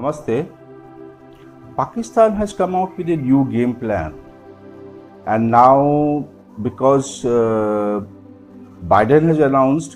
Namaste. Pakistan has come out with a new game plan, and now because Biden has announced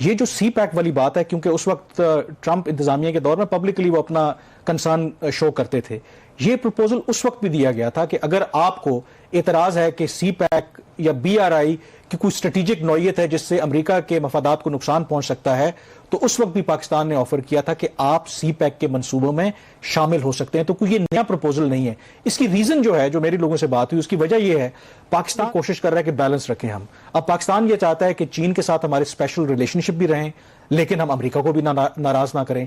یہ جو سی pack والی بات ہے، کیونکہ اس وقت ٹرمپ انتظامیہ کے دور میں پبلکلی وہ اپنا کنسرن شو کرتے تھے، یہ پروپوزل اس وقت بھی دیا گیا تھا کہ اگر آپ کو اعتراض ہے کہ سی پیک یا بی آر آئی کی کوئی اسٹریٹجک نوعیت ہے جس سے امریکہ کے مفادات کو نقصان پہنچ سکتا ہے، تو اس وقت بھی پاکستان نے آفر کیا تھا کہ آپ سی پیک کے منصوبوں میں شامل ہو سکتے ہیں. تو کوئی یہ نیا پروپوزل نہیں ہے. اس کی ریزن جو ہے، جو میری لوگوں سے بات ہوئی، اس کی وجہ یہ ہے پاکستان کوشش کر رہا ہے کہ بیلنس رکھیں ہم. اب پاکستان یہ چاہتا ہے کہ چین کے ساتھ ہمارے اسپیشل ریلیشن شپ بھی رہیں، لیکن ہم امریکہ کو بھی ناراض نہ کریں.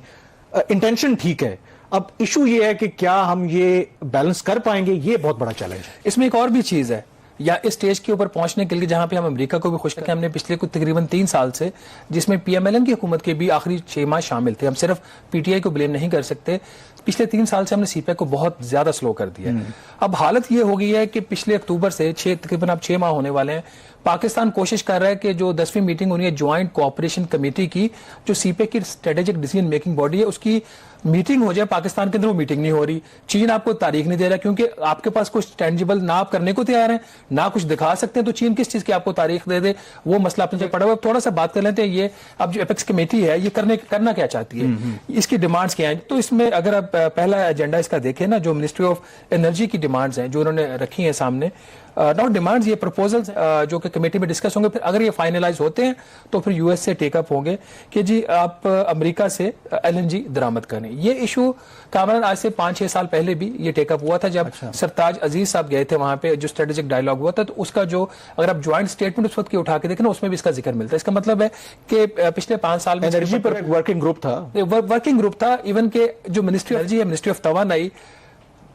انٹینشن ٹھیک ہے. اب ایشو یہ ہے کہ کیا ہم یہ بیلنس کر پائیں گے، یہ بہت بڑا چیلنج ہے. اس میں ایک اور بھی چیز ہے، یا اس سٹیج کے اوپر پہنچنے کے لیے جہاں پہ ہم امریکہ کو بھی خوش کریں. ہم نے پچھلے کچھ تقریباً 3 سال سے، جس میں پی ایم ایل این کی حکومت کے بھی آخری 6 ماہ شامل تھے، ہم صرف پی ٹی آئی کو بلیم نہیں کر سکتے، پچھلے 3 سال سے ہم نے سی پیک کو بہت زیادہ سلو کر دیا ہے. اب حالت یہ ہو گئی ہے کہ پچھلے اکتوبر سے تقریباً اب 6 ماہ ہونے والے ہیں، پاکستان کوشش کر رہا ہے کہ جو 10ویں میٹنگ ہونی ہے جوائنٹ کوآپریشن کمیٹی کی، جو سی پیک کی اسٹریٹجک ڈیسیژن میکنگ باڈی ہے، اس کی میٹنگ ہو جائے. پاکستان کے اندر وہ میٹنگ نہیں ہو رہی. چین آپ کو تاریخ نہیں دے رہا، کیونکہ آپ کے پاس کچھ ٹینجیبل نہ آپ کرنے کو تیار ہیں نہ کچھ دکھا سکتے ہیں، تو چین کس چیز کی آپ کو تاریخ دے دے، وہ مسئلہ اپنے سے پڑا ہوا. تھوڑا سا بات کر لیتے ہیں، یہ اب جو اپیکس کمیٹی ہے یہ کرنا کیا چاہتی ہے، اس کی ڈیمانڈز کیا ہیں. تو اس میں اگر آپ پہلا ایجنڈا اس کا دیکھیں نا، جو منسٹری آف انرجی کی ڈیمانڈز ہیں جو انہوں نے رکھی ہیں سامنے، ناٹ ڈیمانڈز، یہ پروپوزلز جو کہ کمیٹی میں ڈسکس ہوں گے. پھر اگر یہ فائنلائز ہوتے ہیں تو پھر یو ایس سے ٹیک اپ ہوں گے کہ جی آپ امریکہ سے ایل این جی درآمد کریں. یہ ایشو کامران آج سے 5-6 سال پہلے بھی یہ ٹیک اپ ہوا تھا، جب سرتاج عزیز صاحب گئے تھے وہاں پہ، جو اسٹریٹجک ڈائیلاگ ہوا تھا. تو اس کا جو اگر آپ جوائنٹ اسٹیٹمنٹ اس وقت کی اٹھا کے دیکھیں نا، اس میں بھی اس کا ذکر ملتا ہے. اس کا مطلب ہے کہ پچھلے 5 سال میں انرجی پر ایک ورکنگ گروپ تھا. ایون کہ جو منسٹری انرجی ہے، منسٹری آف توانائی،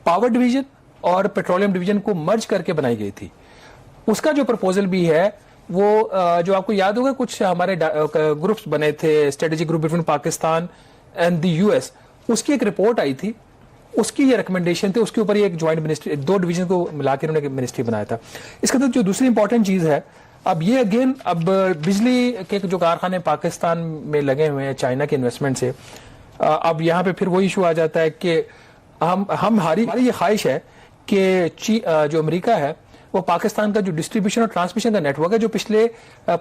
پاور ڈویژن اور پیٹرولیم ڈویژن کو مرج کر کے بنائی گئی تھی. اس کا جو پروپوزل بھی ہے وہ جو آپ کو یاد ہوگا، کچھ ہمارے گروپس بنے تھے، strategic group between Pakistan and the U S. اس کی ایک رپورٹ آئی تھی، اس کی یہ ریکمنڈیشن تھی، اس کے اوپر یہ ایک جوائنٹ منسٹری، 2 ڈویژن کو ملا کے انہوں نے منسٹری بنایا تھا. اس کے اندر جو دوسری امپورٹنٹ چیز ہے، اب یہ اگین اب بجلی کے جو کارخانے پاکستان میں لگے ہوئے ہیں چائنا کے انویسٹمنٹ سے، اب یہاں پہ پھر وہ ایشو آ جاتا ہے کہ ہماری یہ خواہش ہے کہ جو امریکہ ہے وہ پاکستان کا جو ڈسٹریبیوشن اور ٹرانسمیشن کا نیٹ ورک ہے، جو پچھلے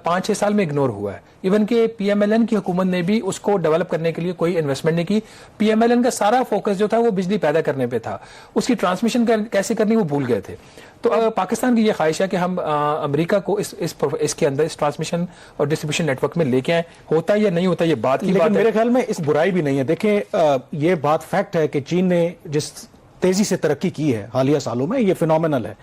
5-6 سال میں اگنور ہوا ہے. ایون کہ پی ایم ایل این کی حکومت نے بھی اس کو ڈیولپ کرنے کے لیے کوئی انویسٹمنٹ نہیں کی. پی ایم ایل این کا سارا فوکس جو تھا وہ بجلی پیدا کرنے پہ تھا، اس کی ٹرانسمیشن کیسے کرنی وہ بھول گئے تھے. تو پاکستان کی یہ خواہش ہے کہ ہم امریکہ کو اس کے اندر اس ٹرانسمیشن اور ڈسٹریبیوشن نیٹ ورک میں لے کے آئیں. ہوتا ہے یا نہیں ہوتا یہ بات کی بات ہے، میرے خیال میں اس برائی بھی نہیں ہے. دیکھیں یہ بات فیکٹ ہے کہ چین نے جس تیزی سے ترقی کی ہے حالیہ سالوں میں، یہ فینومینل ہے.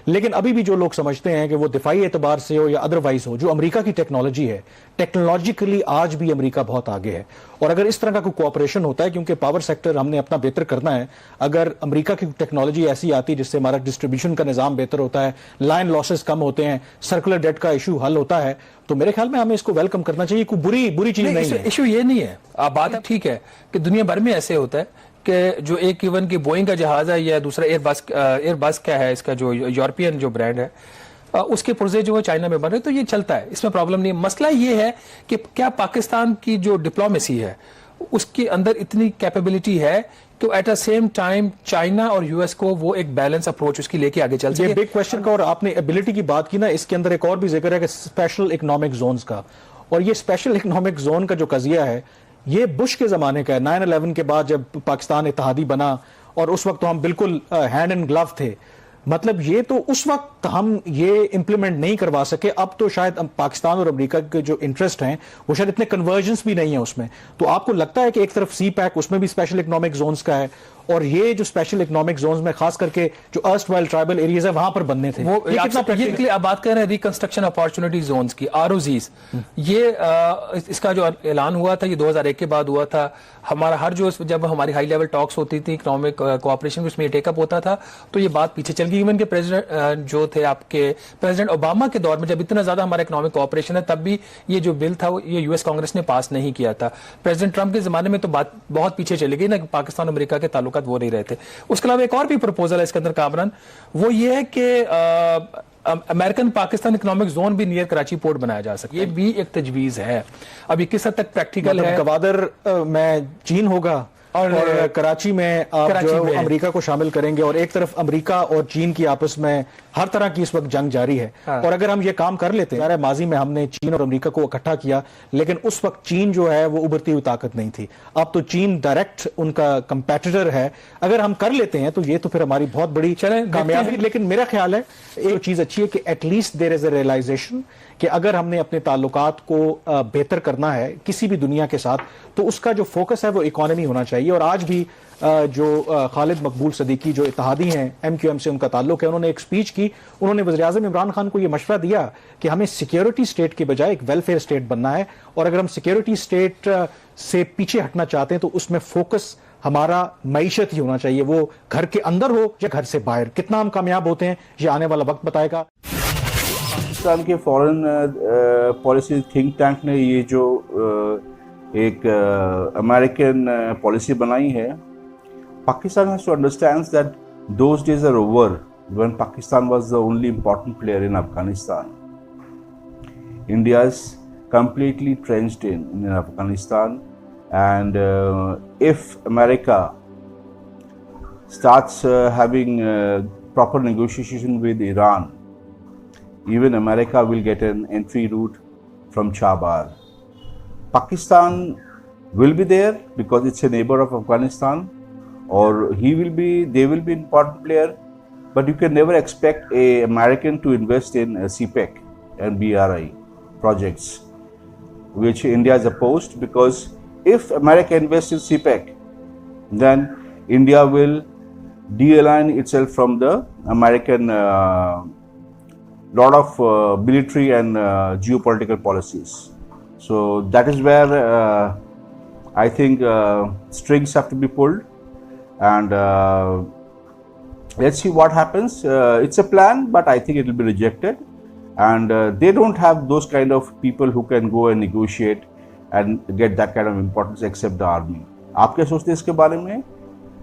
لیکن ابھی بھی جو لوگ سمجھتے ہیں کہ وہ دفاعی اعتبار سے ہو یا ادروائز ہو، جو امریکہ کی ٹیکنالوجی ہے، ٹیکنالوجیکلی آج بھی امریکہ بہت آگے ہے. اور اگر اس طرح کا کوئی کوآپریشن ہوتا ہے، کیونکہ پاور سیکٹر ہم نے اپنا بہتر کرنا ہے، اگر امریکہ کی ٹیکنالوجی ایسی آتی جس سے ہمارا ڈسٹریبیوشن کا نظام بہتر ہوتا ہے، لائن لاسز کم ہوتے ہیں، سرکولر ڈیٹ کا ایشو حل ہوتا ہے، تو میرے خیال میں ہمیں اس کو ویلکم کرنا چاہیے. کوئی بری چیز نہیں ہے. ایشو یہ نہیں ہے، بات ٹھیک ہے کہ دنیا بھر میں ایسے ہوتا ہے کہ جو ایک ایون کی بوئنگ کا جہاز ہے یا دوسرا ایئر بس کیا ہے، اس کا جو یورپین جو برانڈ ہے، اس کے پرزے جو ہے چائنا میں بن رہے، تو یہ چلتا ہے، اس میں پرابلم نہیں ہے. مسئلہ یہ ہے کہ کیا پاکستان کی جو ڈپلومیسی ہے اس کے اندر اتنی کیپیبلٹی ہے کہ at a same time China اور یو ایس کو وہ ایک بیلنس اپروچ اس کی لے کے آگے چل سکے. یہ بگ کوشچن کا، اور آپ نے ایبلٹی کی بات کی نا، اس کے اندر ایک اور بھی ذکر ہے کہ اسپیشل اکنامک زونز کا. اور یہ اسپیشل اکنامک زون کا جو قضیہ ہے یہ بش کے زمانے کا ہے. 9/11 کے بعد جب پاکستان اتحادی بنا، اور اس وقت تو ہم بالکل ہینڈ اینڈ گلو تھے. مطلب یہ تو اس وقت ہم یہ امپلیمنٹ نہیں کروا سکے. اب تو شاید پاکستان اور امریکہ کے جو انٹرسٹ ہیں وہ شاید اتنے کنورجنس بھی نہیں ہیں اس میں. تو آپ کو لگتا ہے کہ ایک طرف سی پیک، اس میں بھی اسپیشل اکنامک زونز کا ہے، اور یہ جو اسپیشل اکنامک زونز میں خاص کر کے جو ارسٹ وائل ٹرائبل ایریاز ہیں وہاں پر بننے تھے، وہ آپ بات کر رہے ہیں ریکنسٹرکشن اپارچونٹی زونز کی، آر او زیز. یہ اس کا جو اعلان ہوا تھا یہ 2001 کے بعد ہوا تھا. ہمارا ہر جو جب ہماری ہائی لیول ٹاکس ہوتی تھی اکنامک کوآپریشن، اس میں یہ ٹیک اپ ہوتا تھا، تو یہ بات پیچھے چل گئی. ایون کہ پریزیڈنٹ جو تھے آپ کے پریزیڈنٹ اوباما کے دور میں جب اتنا زیادہ ہمارا اکنامک کوآپریشن ہے، تب بھی یہ جو بل تھا یہ یو ایس کانگریس نے پاس نہیں کیا تھا. پریزیڈنٹ ٹرمپ کے زمانے میں تو بات بہت پیچھے چلی گئی نا، کہ پاکستان امریکہ کے تعلقات وہ نہیں رہے تھے. اس کے علاوہ ایک اور بھی پروپوزل ہے اس کے اندر کامران، وہ یہ ہے کہ امریکن پاکستان اکنامک زون بھی نیئر کراچی پورٹ بنایا جا سکتا ہے. یہ بھی ایک تجویز ہے. اب یہ کس حد تک پریکٹیکل ہے؟ گوادر میں چین ہوگا، اور کراچی میں آپ جو امریکہ کو شامل کریں گے، اور ایک طرف امریکہ اور چین کی آپس میں ہر طرح کی اس وقت جنگ جاری ہے، اور اگر ہم یہ کام کر لیتے ہیں، ماضی میں ہم نے چین اور امریکہ کو اکٹھا کیا، لیکن اس وقت چین جو ہے وہ ابھرتی ہوئی طاقت نہیں تھی، اب تو چین ڈائریکٹ ان کا کمپیٹیٹر ہے. اگر ہم کر لیتے ہیں تو یہ تو پھر ہماری بہت بڑی کامیابی. لیکن میرا خیال ہے ایک چیز اچھی ہے کہ at least there is a realization کہ اگر ہم نے اپنے تعلقات کو بہتر کرنا ہے کسی بھی دنیا کے ساتھ تو اس کا جو فوکس ہے وہ اکانومی ہونا چاہیے. اور آج بھی جو خالد مقبول صدیقی جو اتحادی ہیں ایم کیو ایم سے ان کا تعلق ہے، انہوں نے ایک سپیچ کی، انہوں نے وزیر اعظم عمران خان کو یہ مشورہ دیا کہ ہمیں سیکیورٹی اسٹیٹ کے بجائے ایک ویلفیئر اسٹیٹ بننا ہے، اور اگر ہم سیکیورٹی اسٹیٹ سے پیچھے ہٹنا چاہتے ہیں تو اس میں فوکس ہمارا معیشت ہی ہونا چاہیے، وہ گھر کے اندر ہو یا گھر سے باہر. کتنا ہم کامیاب ہوتے ہیں یہ آنے والا وقت بتائے گا. پاکستان کے فارن پالیسی تھنک ٹینک نے یہ جو ایک امریکن پالیسی بنائی ہے، Pakistan has to understand that those days are over when Pakistan was the only important player in Afghanistan. India is completely trenched in Afghanistan, and if America starts having proper negotiation with Iran, even America will get an entry route from Chabahar. Pakistan will be there because it's a neighbor of Afghanistan, or they will be important player, but you can never expect a American to invest in CPEC and BRI projects, which India is opposed, because if America invests in CPEC, then India will de-align itself from the American lot of military and geopolitical policies. So that is where I think strings have to be pulled. And let's see what happens. It's a plan, but I think it will be rejected, and they don't have those kind of people who can go and negotiate and get that kind of importance except the army. آپ کیا سوچتے ہیں اس کے بارے میں؟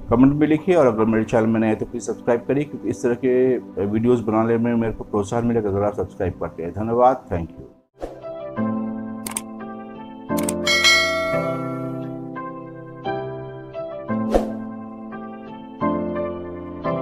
Comment میں لکھیے، اور اگر میرے چینل میں نئے تو پلیز سبسکرائب کریے، کیونکہ اس طرح کے ویڈیوز بنانے میں میرے کو پروتساہن ملے گا اگر آپ سبسکرائب کرتے ہیں. دھنیہ واد، تھینک یو.